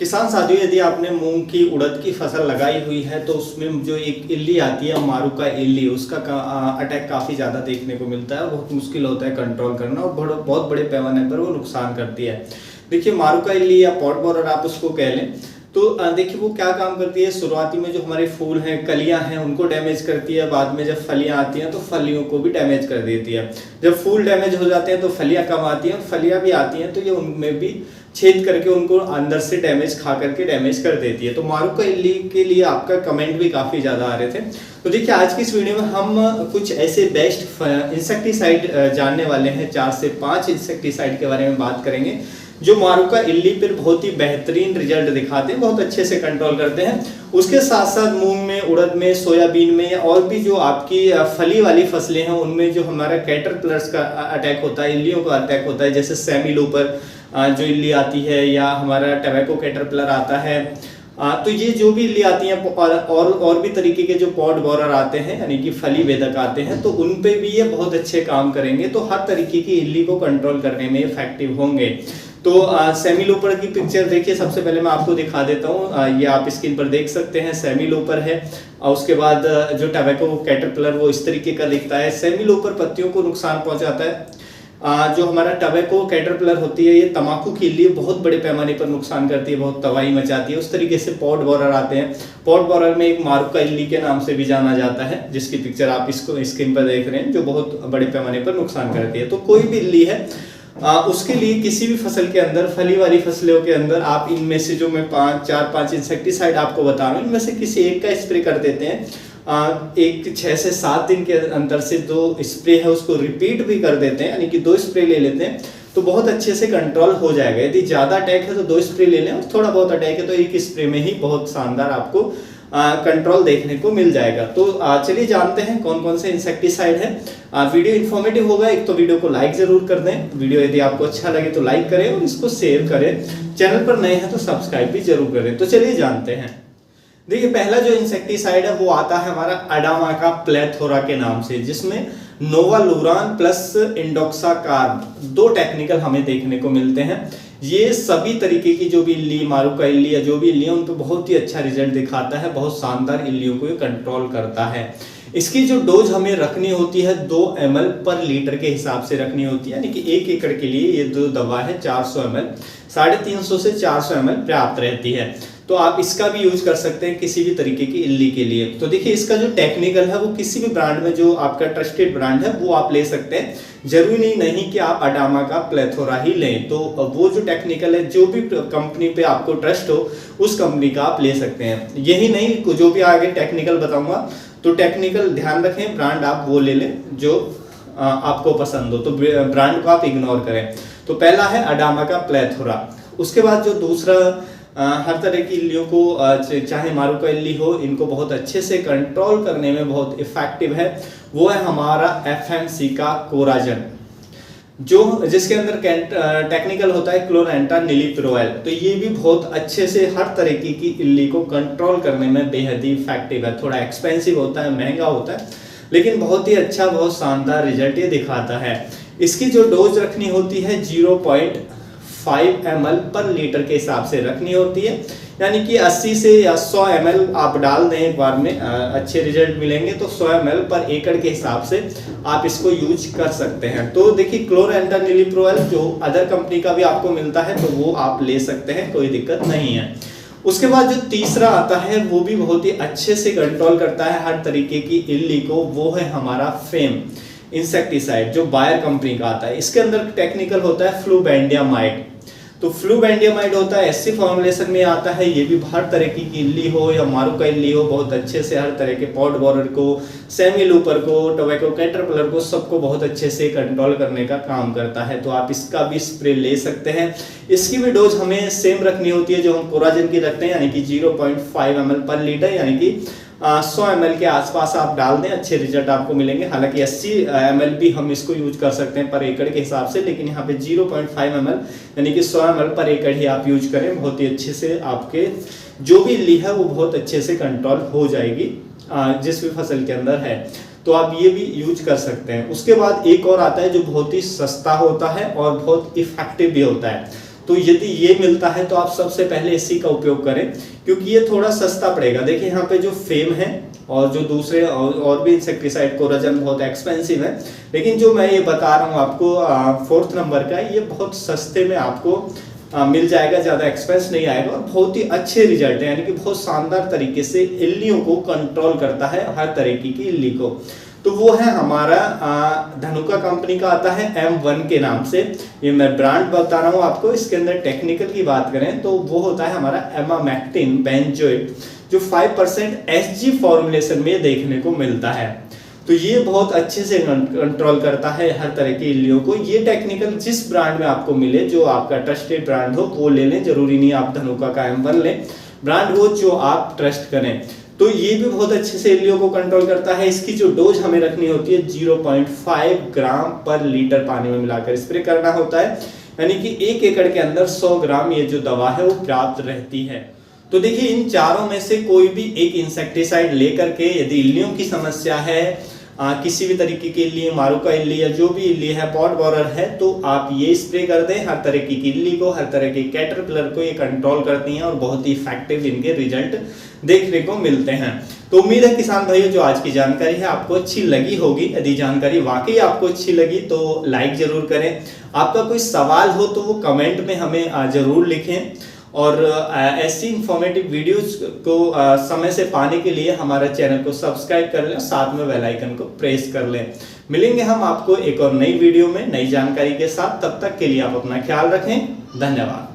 किसान साथियों, यदि आपने मूंग की उड़द की फसल लगाई हुई है तो उसमें जो एक इल्ली आती है मारुका इल्ली, उसका अटैक काफ़ी ज़्यादा देखने को मिलता है और बहुत मुश्किल होता है कंट्रोल करना और बहुत बड़े पैमाने पर वो नुकसान करती है। देखिए मारुका इल्ली या पॉट बोरर आप उसको कह लें, तो देखिए वो क्या काम करती है। शुरुआती में जो हमारे फूल हैं, कलियां हैं, उनको डैमेज करती है। बाद में जब फलियां आती हैं तो फलियों को भी डैमेज कर देती है। जब फूल डैमेज हो जाते हैं तो फलियां कम आती हैं, फलियां भी आती हैं तो ये उनमें भी छेद करके उनको अंदर से डैमेज खा करके डैमेज कर देती है। तो मारुका इल्ली के लिए आपका कमेंट भी काफ़ी ज़्यादा आ रहे थे। तो देखिए आज की इस वीडियो में हम कुछ ऐसे बेस्ट इंसेक्टिसाइड जानने वाले हैं। 4 से 5 इंसेक्टिसाइड के बारे में बात करेंगे जो मारुका इल्ली पर बहुत ही बेहतरीन रिजल्ट दिखाते हैं, बहुत अच्छे से कंट्रोल करते हैं। उसके साथ साथ मूंग में, उड़द में, सोयाबीन में और भी जो आपकी फली वाली फसलें हैं उनमें जो हमारा कैटरपिलर्स का अटैक होता है, इल्लियों का अटैक होता है, जैसे सेमी लूपर जो इल्ली आती है या हमारा टबैको कैटरपिलर आता है। तो ये जो भी इल्ली आती हैं और भी तरीके के जो पॉट बोरर आते हैं यानी कि फली वेदक आते हैं, तो उन पे भी ये बहुत अच्छे काम करेंगे। तो हर तरीके की इल्ली को कंट्रोल करने में इफेक्टिव होंगे। तो सेमी लूपर की पिक्चर देखिए, सबसे पहले मैं आपको दिखा देता हूँ। ये आप स्क्रीन पर देख सकते हैं, सेमी लूपर है। और उसके बाद जो टबैको कैटरपिलर वो इस तरीके का दिखता है। सेमी लूपर पत्तियों को नुकसान पहुंचाता है। जो हमारा टबैको कैटरपिलर होती है ये तंबाकू के लिए बहुत बड़े पैमाने पर नुकसान करती है, बहुत तबाही मचाती है। उस तरीके से पॉट बोरर आते हैं। पॉट बोरर में एक मारुका इल्ली के नाम से भी जाना जाता है, जिसकी पिक्चर आप इसको स्क्रीन पर देख रहे हैं, जो बहुत बड़े पैमाने पर नुकसान करती है। तो कोई भी इल्ली है उसके लिए किसी भी फसल के अंदर, फली वाली फसलों के अंदर आप इनमें से जो मैं 4-5 इंसेक्टिसाइड आपको बता रहा हूँ, इनमें से किसी एक का स्प्रे कर देते हैं। एक 6 से 7 दिन के अंदर से जो स्प्रे है उसको रिपीट भी कर देते हैं, यानी कि 2 स्प्रे ले लेते हैं तो बहुत अच्छे से कंट्रोल हो जाएगा। यदि ज़्यादा अटैक है तो 2 स्प्रे ले लें और थोड़ा बहुत अटैक है तो 1 स्प्रे में ही बहुत शानदार आपको कंट्रोल देखने को मिल जाएगा। तो चलिए जानते हैं कौन कौन से इंसेक्टिसाइड है। वीडियो इन्फॉर्मेटिव होगा। एक तो वीडियो को लाइक जरूर कर दें, वीडियो यदि आपको अच्छा लगे तो लाइक करें और इसको शेयर करें। चैनल पर नए हैं तो सब्सक्राइब भी जरूर करें। तो चलिए जानते हैं। देखिए पहला जो इंसेक्टिसाइड है वो आता है हमारा अडामाका प्लेथोरा के नाम से, जिसमें नोवालुरान प्लस इंडोक्साकार्ब 2 टेक्निकल हमें देखने को मिलते हैं। ये सभी तरीके की जो भी इल्ली, मारुका इल्ली या जो भी इल्ली है उन पर बहुत ही अच्छा रिजल्ट दिखाता है, बहुत शानदार इल्लियों को ये कंट्रोल करता है। इसकी जो डोज हमें रखनी होती है 2 ml पर लीटर के हिसाब से रखनी होती है, यानी कि 1 एकड़ के लिए ये जो दवा है 400 ml, 350 से 400 ml पर्याप्त रहती है। तो आप इसका भी यूज कर सकते हैं किसी भी तरीके की इल्ली के लिए। तो देखिए इसका जो टेक्निकल है वो किसी भी ब्रांड में, जो आपका ट्रस्टेड ब्रांड है वो आप ले सकते हैं। जरूरी नहीं कि आप अडामाका प्लेथोरा ही लें। तो वो जो टेक्निकल है, जो भी कंपनी पे आपको ट्रस्ट हो उस कंपनी का आप ले सकते हैं। यही नहीं, जो भी आगे टेक्निकल बताऊंगा तो टेक्निकल ध्यान रखें, ब्रांड आप वो ले लें जो आपको पसंद हो, तो ब्रांड को आप इग्नोर करें। तो पहला है अडामाका प्लेथोरा। उसके बाद जो दूसरा हर तरह की इल्लियों को, चाहे मारुका इल्ली हो, इनको बहुत अच्छे से कंट्रोल करने में बहुत इफेक्टिव है, वो है हमारा FMC का कोराजन, जो जिसके अंदर टेक्निकल होता है क्लोरेंटा निलिप्रोल। तो ये भी बहुत अच्छे से हर तरीके की इल्ली को कंट्रोल करने में बेहद ही इफेक्टिव है। थोड़ा एक्सपेंसिव होता है, महंगा होता है, लेकिन बहुत ही अच्छा, बहुत शानदार रिजल्ट ये दिखाता है। इसकी जो डोज रखनी होती है 0.5 ml पर लीटर के हिसाब से रखनी होती है, यानी कि 80 से या 100 ml आप डाल दें एक बार में, अच्छे रिजल्ट मिलेंगे। तो 100 ml पर एकड़ के हिसाब से आप इसको यूज कर सकते हैं। तो देखिए क्लोरेंटा निलिप्रोल जो अदर कंपनी का भी आपको मिलता है तो वो आप ले सकते हैं, कोई दिक्कत नहीं है। उसके बाद जो तीसरा आता है वो भी बहुत ही अच्छे से कंट्रोल करता है हर तरीके की इल्ली को, वो है हमारा फेम इंसेक्टिसाइड, जो बायर कंपनी का आता है। इसके अंदर टेक्निकल होता है फ्लूबेंडियामाइड। तो फ्लूबेंडियामाइड होता है, ऐसी फॉर्मुलेशन में आता है। ये भी हर तरह की इल्ली हो या मारुका इल्ली हो, बहुत अच्छे से हर तरह के पॉट बोरर को, सेमी लूपर को, टोबैको कैटरपिलर को, सबको बहुत अच्छे से कंट्रोल करने का काम करता है। तो आप इसका भी स्प्रे ले सकते हैं। इसकी भी डोज हमें सेम रखनी होती है जो हम कोराजन की रखते हैं, यानी कि 0.5 ml पर लीटर, यानी कि 100 ml के आसपास आप डाल दें, अच्छे रिजल्ट आपको मिलेंगे। हालांकि 80 ml भी हम इसको यूज कर सकते हैं पर एकड़ के हिसाब से, लेकिन यहाँ पे 0.5 ml यानी कि 100 ml पर एकड़ ही आप यूज करें। बहुत ही अच्छे से आपके जो भी इल्ली है वो बहुत अच्छे से कंट्रोल हो जाएगी जिस भी फसल के अंदर है। तो आप ये भी यूज कर सकते हैं। उसके बाद एक और आता है जो बहुत ही सस्ता होता है और बहुत इफेक्टिव भी होता है। तो यदि ये मिलता है तो आप सबसे पहले इसी का उपयोग करें, क्योंकि ये थोड़ा सस्ता पड़ेगा। देखिए यहाँ पे जो फेम है और जो दूसरे और भी इंसेक्टिसाइड कोराजन बहुत एक्सपेंसिव है, लेकिन जो मैं ये बता रहा हूँ आपको 4th नंबर का, ये बहुत सस्ते में आपको मिल जाएगा, ज़्यादा एक्सपेंस नहीं आएगा और बहुत ही अच्छे रिजल्ट है, यानी कि बहुत शानदार तरीके से इल्लियों को कंट्रोल करता है, हर तरीके की इल्ली को। तो वो है हमारा धनुका कंपनी का आता है M1 के नाम से, ये मैं ब्रांड बता रहा हूँ आपको। इसके अंदर टेक्निकल की बात करें तो वो होता है हमारा एमामेक्टिन बेंजोएट, जो 5% SG फॉर्मुलेशन में देखने को मिलता है। तो ये बहुत अच्छे से कंट्रोल करता है हर तरह की इल्लियों को। ये टेक्निकल जिस ब्रांड में आपको मिले, जो आपका ट्रस्टेड ब्रांड हो वो ले लें, जरूरी नहीं आप धनुका का M1 लें, ब्रांड वो जो आप ट्रस्ट करें। तो ये भी बहुत अच्छे से इल्लियों को कंट्रोल करता है। इसकी जो डोज हमें रखनी होती है 0.5 ग्राम पर लीटर पानी में मिलाकर स्प्रे करना होता है, यानी कि 1 एकड़ के अंदर 100 ग्राम ये जो दवा है वो पर्याप्त रहती है। तो देखिए इन चारों में से कोई भी एक इंसेक्टिसाइड लेकर के, यदि इल्लियों की समस्या है, किसी भी तरीके की इल्ली, मारूका इल्ली या जो भी इल्ली है, पॉट बोरर है, तो आप ये स्प्रे कर दें। हर तरह की इल्ली को, हर तरह की कैटरपिलर को ये कंट्रोल करती हैं और बहुत ही इफेक्टिव इनके रिजल्ट देखने को मिलते हैं। तो उम्मीद है किसान भाइयों जो आज की जानकारी है आपको अच्छी लगी होगी। यदि जानकारी वाकई आपको अच्छी लगी तो लाइक जरूर करें। आपका कोई सवाल हो तो वो कमेंट में हमें जरूर लिखें, और ऐसी इंफॉर्मेटिव वीडियोस को समय से पाने के लिए हमारे चैनल को सब्सक्राइब कर लें, साथ में बेल आइकन को प्रेस कर लें। मिलेंगे हम आपको एक और नई वीडियो में नई जानकारी के साथ। तब तक के लिए आप अपना ख्याल रखें। धन्यवाद।